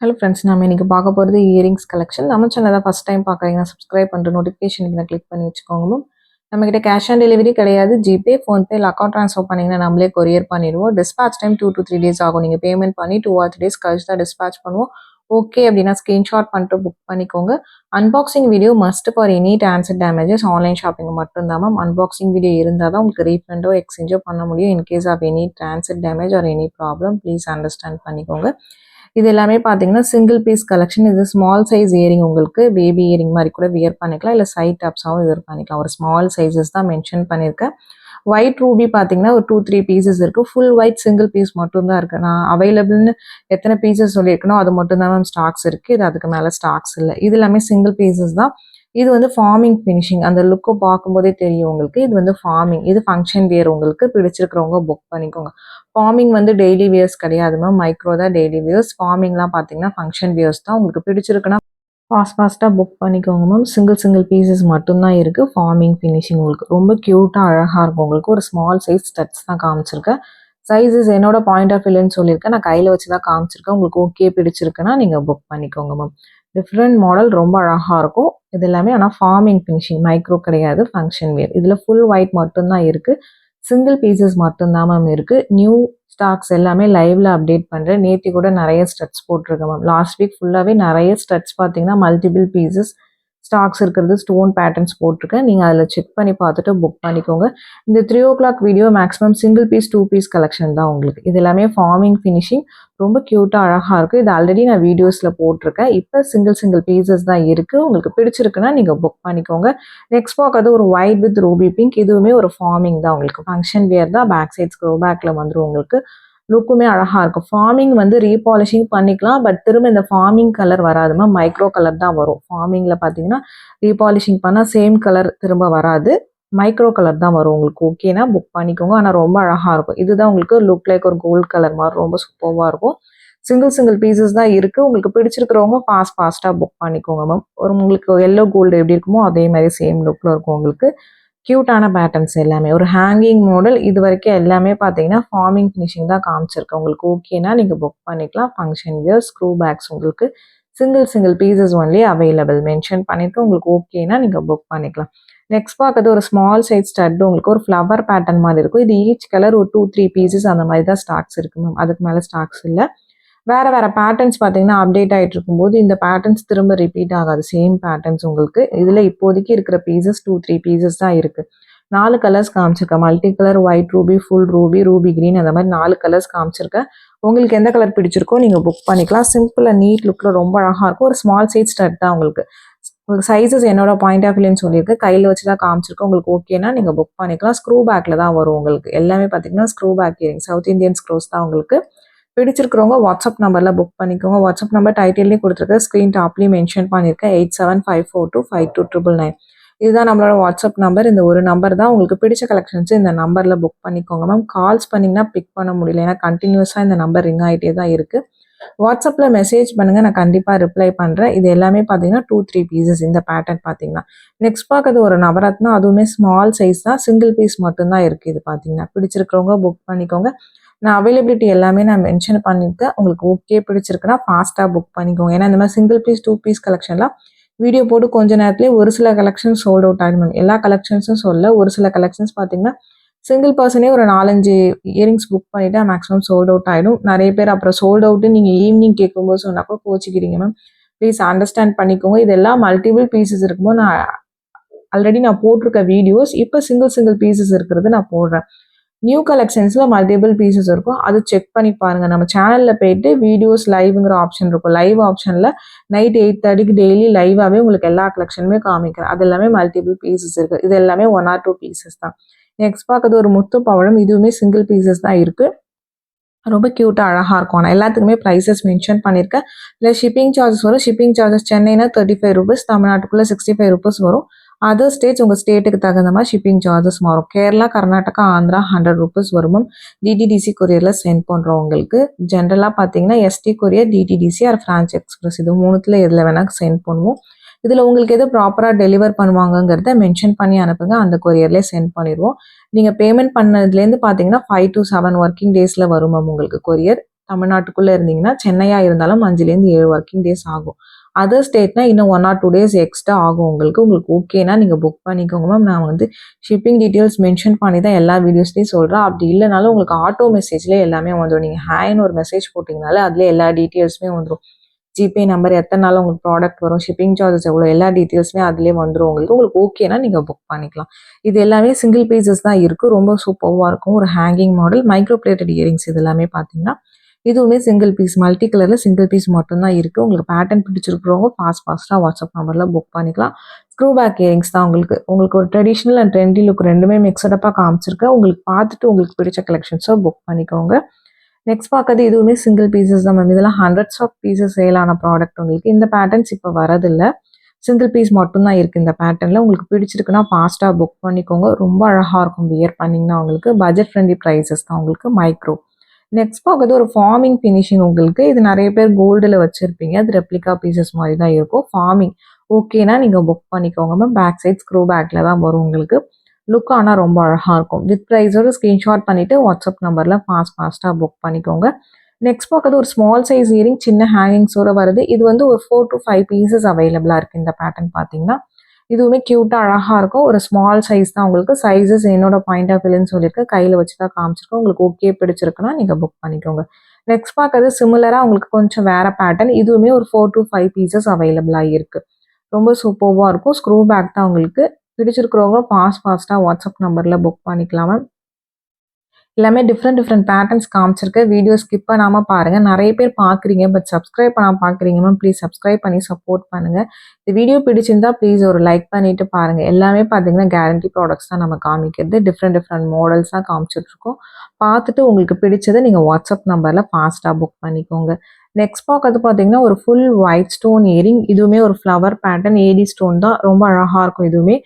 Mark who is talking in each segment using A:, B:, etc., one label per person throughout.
A: Hello friends, நம்ம இன்னைக்கு பார்க்க போகிறது இயரிங்ஸ் கலெக்ஷன். நம்ம சேனலை ஃபஸ்ட் டைம் பார்க்குறீங்கன்னா சப்ஸ்கிரைப் பண்ணிட்டு நோட்டிஃபிகேஷன் கிளிக் பண்ணி வச்சுக்கோங்க மேம். நம்மக்கிட்ட கேஷ் ஆன் டெலிவரி கிடையாது. ஜிபே, ஃபோன்பே இல்லை அக்கௌண்ட் ட்ரான்ஸ்ஃபர் பண்ணிங்கன்னா நம்மளே கொரியர் பண்ணிடுவோம். டிஸ்பேச் டைம் 2 to 3 days ஆகும். நீங்கள் பேமெண்ட் பண்ணி 2 or 3 days கழிச்சு தான் டிஸ்பேச் பண்ணுவோம். ஓகே அப்படின்னா ஸ்க்ரீன்ஷாட் பண்ணிட்டு புக் பண்ணிக்கோங்க. Unboxing video must for any transit damages online shopping மட்டும்தான் மேம். அன்பாக்சிங் வீடியோ இருந்தால் தான் உங்களுக்கு ரீஃபண்டோ எக்ஸ்சேஞ்சோ பண்ண முடியும். In case of any transit damage or any problem please understand பண்ணிக்கோங்க. இது எல்லாமே பார்த்தீங்கன்னா சிங்கிள் பீஸ் கலெக்ஷன். இது ஸ்மால் சைஸ் இயரிங், உங்களுக்கு பேபி இயரிங் மாதிரி கூட வியர் பண்ணிக்கலாம், இல்லை சைட் டாப்ஸாகவும் வியர் பண்ணிக்கலாம். ஒரு ஸ்மால் சைஸஸ் தான் மென்ஷன் பண்ணியிருக்கேன். ஒயிட் ரூபி பார்த்தீங்கன்னா ஒரு 2-3 பீசஸ் இருக்குது. ஃபுல் ஒயிட் சிங்கிள் பீஸ் மட்டும்தான் இருக்குது. நான் அவைலபிள்னு எத்தனை பீசஸ் சொல்லியிருக்கணும் அது மட்டும்தான் மேம் ஸ்டாக்ஸ் இருக்குது. இது அதுக்கு மேலே ஸ்டாக்ஸ் இல்லை. இது எல்லாமே சிங்கிள் பீசஸ் தான். இது வந்து ஃபார்மிங் ஃபினிஷிங், அந்த லுக்கை பார்க்கும்போதே தெரியும் உங்களுக்கு. இது வந்து ஃபார்மிங், இது ஃபங்க்ஷன் வியர். உங்களுக்கு பிடிச்சிருக்கிறவங்க புக் பண்ணிக்கோங்க. ஃபார்மிங் வந்து டெய்லி வியர்ஸ் கிடையாது மேம், மைக்ரோ தான் டெய்லி வியர்ஸ். ஃபார்மிங்லாம் பார்த்தீங்கன்னா ஃபங்க்ஷன் வியர்ஸ் தான். உங்களுக்கு பிடிச்சிருக்குன்னா ஃபாஸ்ட்டாக புக் பண்ணிக்கோங்க மேம். சிங்கிள் பீசஸ் மட்டும்தான் இருக்குது. ஃபார்மிங் ஃபினிஷிங் உங்களுக்கு ரொம்ப க்யூட்டாக அழகாக இருக்கும். உங்களுக்கு ஒரு ஸ்மால் சைஸ் ஸ்டட்ஸ் தான் காமிச்சிருக்கேன். சைஸஸ் என்னோட பாயிண்ட் ஆஃப் வியூன்னு சொல்லியிருக்கேன். நான் கையில் வச்சு தான் காமிச்சிருக்கேன். உங்களுக்கு ஓகே பிடிச்சிருக்குன்னா நீங்கள் புக் பண்ணிக்கோங்க மேம். டிஃப்ரெண்ட் மாடல், ரொம்ப அழகாக இருக்கும். இது எல்லாமே ஆனால் ஃபார்மிங் ஃபினிஷிங், மைக்ரோ கிடையாது, ஃபங்க்ஷன் வியர். இதில் ஃபுல் ஒயிட் மட்டும்தான் இருக்குது. சிங்கிள் பீசஸ் மட்டும்தான் மேம் இருக்குது. நியூ ஸ்டாக்ஸ் எல்லாமே லைவ்ல அப்டேட் பண்ணுறேன். நேற்று கூட நிறைய ஸ்டட்ஸ் போட்டிருக்கேன் மேம். லாஸ்ட் வீக் ஃபுல்லாகவே நிறைய ஸ்டட்ஸ் பார்த்தீங்கன்னா மல்டிபிள் பீசஸ் ஸ்டாக்ஸ் இருக்கிறது, ஸ்டோன் பேட்டர்ன்ஸ் போட்டிருக்கேன். நீங்கள் அதில் செக் பண்ணி பார்த்துட்டு புக் பண்ணிக்கோங்க. இந்த 3 o'clock video maximum single piece 2 piece collection தான் உங்களுக்கு. இது எல்லாமே ஃபார்மிங் ஃபினிஷிங், ரொம்ப க்யூட்டாக அழகாக இருக்குது. இது ஆல்ரெடி நான் வீடியோஸில் போட்டிருக்கேன். இப்போ சிங்கிள் பீசஸ் தான் இருக்குது. உங்களுக்கு பிடிச்சிருக்குன்னா நீங்கள் புக் பண்ணிக்கோங்க. நெக்ஸ்ட் பார்க்கறது ஒரு ஒயிட் வித் ரூபி பிங்க். இதுவுமே ஒரு ஃபார்மிங் தான் உங்களுக்கு. ஃபங்க்ஷன் வியர் தான். பேக் சைட் ஸ்க்ரோ பேக்கில் வந்துடும் உங்களுக்கு. லுக்குமே அழகாக இருக்கும். ஃபார்மிங் வந்து ரீபாலிஷிங் பண்ணிக்கலாம், பட் திரும்ப இந்த ஃபார்மிங் கலர் வராதுமா, மைக்ரோ கலர் தான் வரும். ஃபார்மிங்கில் பார்த்தீங்கன்னா ரீபாலிஷிங் பண்ணால் சேம் கலர் திரும்ப வராது, மைக்ரோ கலர் தான் வரும். உங்களுக்கு ஓகேனா புக் பண்ணிக்கோங்க. ஆனால் ரொம்ப அழகாக இருக்கும். இதுதான் உங்களுக்கு லுக் லைக் ஒரு கோல்டு கலர் மாதிரி ரொம்ப சூப்பராக இருக்கும். சிங்கிள் பீசஸ் தான் இருக்குது. உங்களுக்கு பிடிச்சிருக்கிறவங்க ஃபாஸ்ட்டாக புக் பண்ணிக்கோங்க மேம். ஒரு உங்களுக்கு எல்லோ கோல்டு எப்படி இருக்குமோ அதே மாதிரி சேம் லுக்கில் இருக்கும் உங்களுக்கு. க்யூட்டான பேட்டர்ன்ஸ் எல்லாமே ஒரு ஹேங்கிங் மாடல். இது வரைக்கும் எல்லாமே பார்த்தீங்கன்னா ஃபார்மிங் ஃபினிஷிங் தான் காமிச்சிருக்கேன். உங்களுக்கு ஓகேனா நீங்கள் புக் பண்ணிக்கலாம். ஃபங்க்ஷன் வியர், ஸ்க்ரூ பேக்ஸ் உங்களுக்கு single pieces only available mention பண்ணியிருக்கேன். உங்களுக்கு ஓகேனா நீங்கள் புக் பண்ணிக்கலாம். நெக்ஸ்ட் பார்க்கறது ஒரு ஸ்மால் சைஸ் ஸ்டட். உங்களுக்கு ஒரு ஃப்ளவர் பேட்டர்ன் மாதிரி இருக்கும். இது ஈச் கலர் ஒரு 2-3 பீசஸ் அந்த மாதிரி தான் ஸ்டாக்ஸ் இருக்குது மேம். அதுக்கு மேலே ஸ்டாக்ஸ் இல்லை. வேறு பேட்டர்ன்ஸ் பார்த்தீங்கன்னா அப்டேட் ஆகிட்டு இருக்கும்போது இந்த பேட்டர்ன்ஸ் திரும்ப ரிப்பீட் ஆகாது. சேம் பேட்டர்ன்ஸ் உங்களுக்கு. இதில் இப்போதைக்கு இருக்கிற பீசஸ் 2-3 பீசஸ் தான் இருக்குது. 4 கலர்ஸ் காமிச்சிருக்கேன். Multi colour, white Ruby, full Ruby, Ruby green, அந்த மாதிரி 4 கலர்ஸ் காமிச்சிருக்கேன். உங்களுக்கு எந்த கலர் பிடிச்சிருக்கோ நீங்கள் புக் பண்ணிக்கலாம். சிம்பிளாக நீட் லுக்கில் ரொம்ப அழகாக இருக்கும். ஒரு ஸ்மால் சைஸ் ஸ்டட் தான் உங்களுக்கு. உங்களுக்கு சைஸஸ் என்னோட பாயிண்ட் ஆஃப் வியூன்னு சொல்லியிருக்கேன். கையில் வச்சு தான் காமிச்சிருக்கேன். உங்களுக்கு ஓகேனா நீங்கள் புக் பண்ணிக்கலாம். ஸ்க்ரூ பேக்கில் தான் வரும் உங்களுக்கு. எல்லாமே பார்த்தீங்கன்னா screw back earring, South Indian screws தான் உங்களுக்கு. பிடிச்சிருக்கிறவங்க வாட்ஸ்அப் நம்பரில் புக் பண்ணிக்கோங்க. வாட்ஸ்அப் நம்பர் டைட்டில்லேயே கொடுத்துருக்கேன், ஸ்க்ரீன் டாப்லேயும் மென்ஷன் பண்ணியிருக்கேன். 8754252299. இதுதான் நம்மளோட வாட்ஸ்அப் நம்பர். இந்த ஒரு நம்பர் தான். உங்களுக்கு பிடிச்ச கலெக்ஷன்ஸ் இந்த நம்பரில் புக் பண்ணிக்கோங்க மேம். கால்ஸ் பண்ணிங்கன்னா பிக் பண்ண முடியல, ஏன்னா கண்டினியூஸாக இந்த நம்பர் ரிங் ஆகிட்டே தான் இருக்குது. வாட்ஸ்அப்பில் மெசேஜ் பண்ணுங்கள், நான் கண்டிப்பாக ரிப்ளை பண்ணுறேன். இது எல்லாமே பார்த்தீங்கன்னா 2-3 பீசஸ். இந்த பேட்டர்ன் பார்த்தீங்கன்னா நெக்ஸ்ட் பார்க்கறது ஒரு நவரத்னா. அதுவுமே ஸ்மால் சைஸ் தான், சிங்கிள் பீஸ் மட்டும்தான் இருக்குது. இது பார்த்தீங்கன்னா பிடிச்சிருக்கிறவங்க புக் பண்ணிக்கோங்க. நான் அவைலபிலிட்டி எல்லாமே நான் மென்ஷன் பண்ணியிருக்கேன். உங்களுக்கு ஓகே பிடிச்சிருக்குன்னா ஃபாஸ்ட்டாக புக் பண்ணிக்கோங்க. ஏன்னா இந்த மாதிரி சிங்கிள் பீஸ் 2 பீஸ் கலெக்ஷன்லாம் வீடியோ போட்டு கொஞ்ச நேரத்துலேயே ஒரு சில கலெக்ஷன்ஸ் சோல்ட் அவுட் ஆகிடும் மேம். எல்லா கலெக்ஷன்ஸும் சொல்ல, ஒரு சில கலெக்ஷன்ஸ் பார்த்தீங்கன்னா சிங்கிள் பர்சனே ஒரு 4-5 இயரிங்ஸ் புக் பண்ணிவிட்டு மேக்ஸிமம் சோல்ட் அவுட் ஆகிடும். நிறைய பேர் அப்புறம் சோல்ட் அவுட்டு நீங்கள் ஈவினிங் கேட்கும்போது சொன்னாக்கோ கோச்சிக்கிறீங்க மேம். ப்ளீஸ் அண்டர்ஸ்டாண்ட் பண்ணிக்கோங்க. இதெல்லாம் மல்டிபிள் பீசஸ் இருக்கும்போது நான் போட்டிருக்க வீடியோஸ் இப்போ சிங்கிள் பீசஸ் இருக்கிறது நான் போடுறேன். நியூ கலெக்ஷன்ஸில் மல்டிபிள் பீசஸ் இருக்கும். அது செக் பண்ணி பாருங்கள். நம்ம சேனலில் போயிட்டு வீடியோஸ் லைவ்ங்கிற ஆப்ஷன் இருக்கும். லைவ் ஆப்ஷனில் நைட் 8:30க்கு டெய்லி லைவாகவே உங்களுக்கு எல்லா கலெக்ஷனுமே காமிக்கிறேன். அது எல்லாமே மல்டிபிள் பீசஸ் இருக்குது. இது எல்லாமே 1 or 2 பீசஸ் தான். நெக்ஸ்ட் பார்க்கறது ஒரு முத்து பவழம். இதுவுமே சிங்கிள் பீசஸ் தான் இருக்குது. ரொம்ப க்யூட்டாக அழகாக இருக்கும். ஆனால் எல்லாத்துக்குமே ப்ரைஸஸ் மென்ஷன் பண்ணியிருக்கேன். இல்லை ஷிப்பிங் சார்ஜஸ் வரும். ஷிப்பிங் சார்ஜஸ் சென்னைனா 35 rupees, தமிழ்நாட்டுக்குள்ளே 65 rupees வரும். அதர் ஸ்டேட்ஸ் உங்கள் ஸ்டேட்டுக்கு தகுந்த மாதிரி ஷிப்பிங் சார்ஜஸ் மாறும். கேரளா, கர்நாடகா, ஆந்திரா 100 rupees வரும். டிடிடிசி கொரியரில் சென்ட் பண்ணுறோம் உங்களுக்கு. ஜென்ரலாக பார்த்தீங்கன்னா ST courier, DTDC or Franch Express, இது 3ல் எதில் வேணால் சென்ட் பண்ணுவோம். இதில் உங்களுக்கு எது ப்ராப்பராக டெலிவர் பண்ணுவாங்கங்கிறத மென்ஷன் பண்ணி அனுப்புங்க. அந்த கொரியர்லேயே சென்ட் பண்ணிடுவோம். நீங்கள் பேமெண்ட் பண்ணதுலேருந்து பார்த்தீங்கன்னா 5 to 7 ஒர்க்கிங் டேஸில் வரும் மேம் உங்களுக்கு கொரியர். தமிழ்நாட்டுக்குள்ளே இருந்தீங்கன்னா சென்னையாக இருந்தாலும் 5லேருந்து 7 ஒர்க்கிங் டேஸ் ஆகும். அதர் ஸ்டேட்னா இன்னும் 1 ஆர் 2 டேஸ் எக்ஸ்ட்ரா ஆகும் உங்களுக்கு. உங்களுக்கு ஓகேனா நீங்கள் புக் பண்ணிக்கோங்க மேம். நான் வந்து ஷிப்பிங் டீட்டெயில்ஸ் மென்ஷன் பண்ணி தான் எல்லா வீடியோஸ்லேயும் சொல்கிறேன். அப்படி இல்லைனாலும் உங்களுக்கு ஆட்டோ மெசேஜ்லேயே எல்லாமே வந்துடும். நீங்கள் ஹேன்னு ஒரு மெசேஜ் போட்டிங்கனாலே அதில் எல்லா டீட்டெயில்ஸுமே வந்துடும். ஜிபே நம்பர், எத்தனை நாள் உங்களுக்கு ப்ராடக்ட் வரும், ஷிப்பிங் சார்ஜஸ் எவ்வளோ, எல்லா டீட்டெயில்ஸுமே அதிலே வந்துடும் உங்களுக்கு. உங்களுக்கு ஓகேனா நீங்கள் புக் பண்ணிக்கலாம். இது எல்லாமே சிங்கிள் பீசஸ் தான் இருக்குது. ரொம்ப சூப்பராக இருக்கும். ஒரு hanging model, micro plated earrings இது எல்லாமே பார்த்தீங்கன்னா இதுவுமே சிங்கிள் பீஸ், மல்டி கலரில் சிங்கிள் பீஸ் மட்டும்தான் இருக்குது. உங்களுக்கு பேட்டர்ன் பிடிச்சிருக்கிறவங்க ஃபாஸ்ட்டாக வாட்ஸ்அப் நம்பரில் புக் பண்ணிக்கலாம். ஸ்க்ரூ பேக் இயரிங்ஸ் தான் உங்களுக்கு ஒரு ட்ரெடிஷ்னல் அண்ட் ட்ரெண்டி லுக் ரெண்டுமே மிக்சடப்பாக காமிச்சிருக்கேன். உங்களுக்கு பார்த்துட்டு உங்களுக்கு பிடிச்ச கலெக்ஷன்ஸோ புக் பண்ணிக்கோங்க. நெக்ஸ்ட் பார்க்கறது இதுவுமே சிங்கிள் பீசஸ் தான் மேம். இதெல்லாம் ஹண்ட்ரட்ஸ் ஆஃப் பீசஸ் சேலான ப்ராடக்ட் உங்களுக்கு. இந்த பேட்டர்ன்ஸ் இப்போ வரதில்லை. சிங்கிள் பீஸ் மட்டும்தான் இருக்குது இந்த பேட்டர்னில். உங்களுக்கு பிடிச்சிருக்குன்னா ஃபாஸ்ட்டாக புக் பண்ணிக்கோங்க. ரொம்ப அழகாக இருக்கும் வியர் பண்ணிங்கன்னா உங்களுக்கு. பட்ஜெட் ஃப்ரெண்ட்லி ப்ரைஸஸ் தான் உங்களுக்கு. மைக்ரோ. நெக்ஸ்ட் பார்க்கறது ஒரு ஃபார்மிங் ஃபினிஷிங் உங்களுக்கு. இது நிறைய பேர் கோல்டில் வச்சுருப்பீங்க. அது ரெப்ளிகா பீசஸ் மாதிரி தான் இருக்கும். ஃபார்மிங் ஓகேனா நீங்கள் புக் பண்ணிக்கோங்க மேம். பேக் சைட் ஸ்க்ரூ பேக்கில் தான் வரும் உங்களுக்கு. லுக் ஆனால் ரொம்ப அழகாக இருக்கும். வித் ப்ரைஸோட ஸ்க்ரீன்ஷாட் பண்ணிவிட்டு வாட்ஸ்அப் நம்பரில் ஃபாஸ்ட்டாக புக் பண்ணிக்கோங்க. நெக்ஸ்ட் பார்க்கறது ஒரு ஸ்மால் சைஸ் இயரிங், சின்ன ஹேங்கிங்ஸோடு வருது. இது வந்து ஒரு 4 to 5 பீசஸ் அவைலபிளாக இருக்குது. இந்த பேட்டர்ன் பார்த்தீங்கன்னா இதுவுமே க்யூட்டாக அழகாக இருக்கும். ஒரு ஸ்மால் சைஸ் தான் உங்களுக்கு. சைஸஸ் என்னோட பாயிண்ட் ஆஃப் வியூன்னு சொல்லியிருக்கேன். கையில் வச்சு தான் காமிச்சிருக்கோம். உங்களுக்கு ஓகே பிடிச்சிருக்குன்னா நீங்கள் புக் பண்ணிக்கோங்க. நெக்ஸ்ட் பார்க்கறது சிமிலராக உங்களுக்கு கொஞ்சம் வேறு பேட்டர்ன். இதுவுமே ஒரு 4 to 5 பீசஸ் அவைலபிளாக இருக்குது. ரொம்ப சூப்பராக இருக்கும். ஸ்க்ரூ பேக் தான் உங்களுக்கு. பிடிச்சிருக்கிறவங்க ஃபாஸ்ட்டாக வாட்ஸ்அப் நம்பரில் புக் பண்ணிக்கலாம் மேம். எல்லாமே டிஃப்ரெண்ட் பேட்டர்ன்ஸ் காமிச்சிருக்கேன். வீடியோ ஸ்கிப் பண்ணாமல் பாருங்கள். நிறைய பேர் பார்க்குறீங்க பட் சப்ஸ்கிரைப் பண்ணாமல் பார்க்குறீங்க மேம். ப்ளீஸ் சப்ஸ்கிரைப் பண்ணி சப்போர்ட் பண்ணுங்கள். இந்த வீடியோ பிடிச்சிருந்தா ப்ளீஸ் ஒரு லைக் பண்ணிவிட்டு பாருங்கள். எல்லாமே பார்த்தீங்கன்னா கேரண்டி ப்ராடக்ட்ஸ் தான் நம்ம காமிக்கிறது. டிஃப்ரெண்ட் மாடல்ஸ் தான் காமிச்சிட்ருக்கோம். பார்த்துட்டு உங்களுக்கு பிடிச்சதை நீங்கள் வாட்ஸ்அப் நம்பரில் ஃபாஸ்ட்டாக புக் பண்ணிக்கோங்க. நெக்ஸ்ட் பார்க்கறது பார்த்தீங்கன்னா ஒரு ஃபுல் ஒயிட் ஸ்டோன் இயரிங். இதுவுமே ஒரு ஃப்ளவர் பேட்டர்ன், ஏடி ஸ்டோன் தான். ரொம்ப அழகாக இருக்கும். இதுவுமே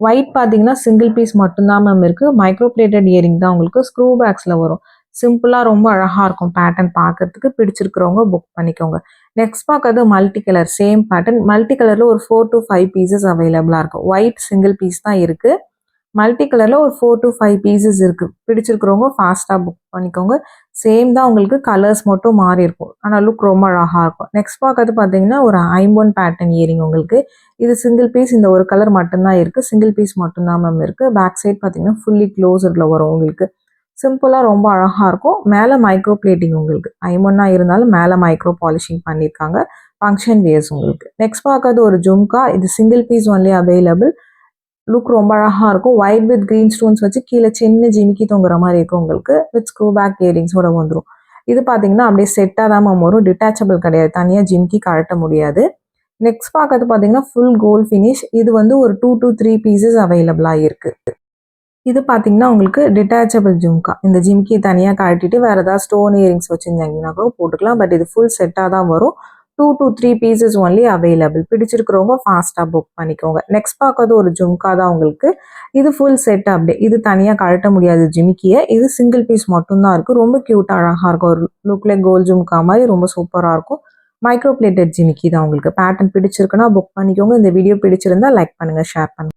A: ஒயிட் பார்த்தீங்கன்னா சிங்கிள் பீஸ் மட்டும்தான் மேம் இருக்குது. மைக்ரோ பிளேட்டட் இயரிங் தான் உங்களுக்கு. ஸ்க்ரூ பேக்ஸில் வரும். சிம்பிளாக ரொம்ப அழகாக இருக்கும். பேட்டர்ன் பார்க்கறதுக்கு பிடிச்சிருக்கிறவங்க புக் பண்ணிக்கோங்க. நெக்ஸ்ட் பார்க்கறது multi colour, same pattern. Multi கலரில் ஒரு 4 to 5 பீசஸ் அவைலபிளாக இருக்கும். ஒயிட் சிங்கிள் பீஸ் தான் இருக்குது. மல்டி கலரில் ஒரு 4 to 5 பீசஸ் இருக்குது. பிடிச்சிருக்கிறவங்க ஃபாஸ்ட்டாக புக் பண்ணிக்கோங்க. சேம் தான் உங்களுக்கு, கலர்ஸ் மட்டும் மாறி இருக்கும். ஆனால் லுக் ரொம்ப அழகாக இருக்கும். நெக்ஸ்ட் பார்க்கறது பார்த்தீங்கன்னா ஒரு ஐம்பொன் பேட்டர்ன் இயரிங் உங்களுக்கு. இது சிங்கிள் பீஸ், இந்த ஒரு கலர் மட்டும்தான் இருக்குது. சிங்கிள் பீஸ் மட்டும்தான் மேம் இருக்குது. பேக் சைட் பார்த்தீங்கன்னா ஃபுல்லி க்ளோஸரில் வரும் உங்களுக்கு. சிம்பிளாக ரொம்ப அழகாக இருக்கும். மேலே மைக்ரோ பிளேட்டிங் உங்களுக்கு. ஐம்பொன்னா இருந்தாலும் மேலே மைக்ரோ பாலிஷிங் பண்ணியிருக்காங்க. ஃபங்க்ஷன் வேர்ஸ் உங்களுக்கு. நெக்ஸ்ட் பார்க்கறது ஒரு ஜும்கா. இது single piece only available. Look ரொம்ப அழகாக இருக்கும். ஒயிட் வித் க்ரீன் ஸ்டோன்ஸ் வச்சு கீழே சின்ன ஜிமிக்கி தொங்குற மாதிரி இருக்கும் உங்களுக்கு. வித் ஸ்க்ரூ பேக் இயரிங்ஸோட வந்துடும். இது பார்த்தீங்கன்னா அப்படியே செட்டாக தான் மேம் வரும். டிட்டாச்சபிள் கிடையாது. தனியாக ஜிமிக்கி கழட்ட முடியாது. நெக்ஸ்ட் பார்க்கறது பார்த்தீங்கன்னா ஃபுல் கோல்ட் ஃபினிஷ். இது வந்து ஒரு 2 to 3 பீசஸ் அவைலபிளாக இருக்குது. இது பார்த்தீங்கன்னா உங்களுக்கு டிட்டாச்சபிள் ஜும்கா. இந்த ஜிமிக்கி தனியாக கழட்டிட்டு வேறு ஏதாவது ஸ்டோன் இயரிங்ஸ் வச்சுருந்தீங்கன்னா கூட போட்டுக்கலாம். பட் இது ஃபுல் செட்டாக தான் வரும். 2 to 3 பீசஸ் ஒன்லி அவைலபிள். பிடிச்சிருக்கிறவங்க ஃபாஸ்ட்டாக புக் பண்ணிக்கோங்க. நெக்ஸ்ட் பார்க்கறது ஒரு ஜும்கா தான் உங்களுக்கு. இது ஃபுல் செட் அப்படியே. இது தனியாக கழட்ட முடியாது ஜிமிக்கியை. இது சிங்கிள் பீஸ் மட்டும்தான் இருக்குது. ரொம்ப க்யூட்டாக அழகாக இருக்கும். ஒரு லுக்ல கோல்ட் ஜும்கா மாதிரி ரொம்ப சூப்பராக இருக்கும். மைக்ரோ பிளேட்டட் ஜிமிக்கி தான் உங்களுக்கு. பேட்டர்ன் பிடிச்சிருக்குன்னா புக் பண்ணிக்கோங்க. இந்த வீடியோ பிடிச்சிருந்தா லைக் பண்ணுங்கள், ஷேர் பண்ணுங்கள்.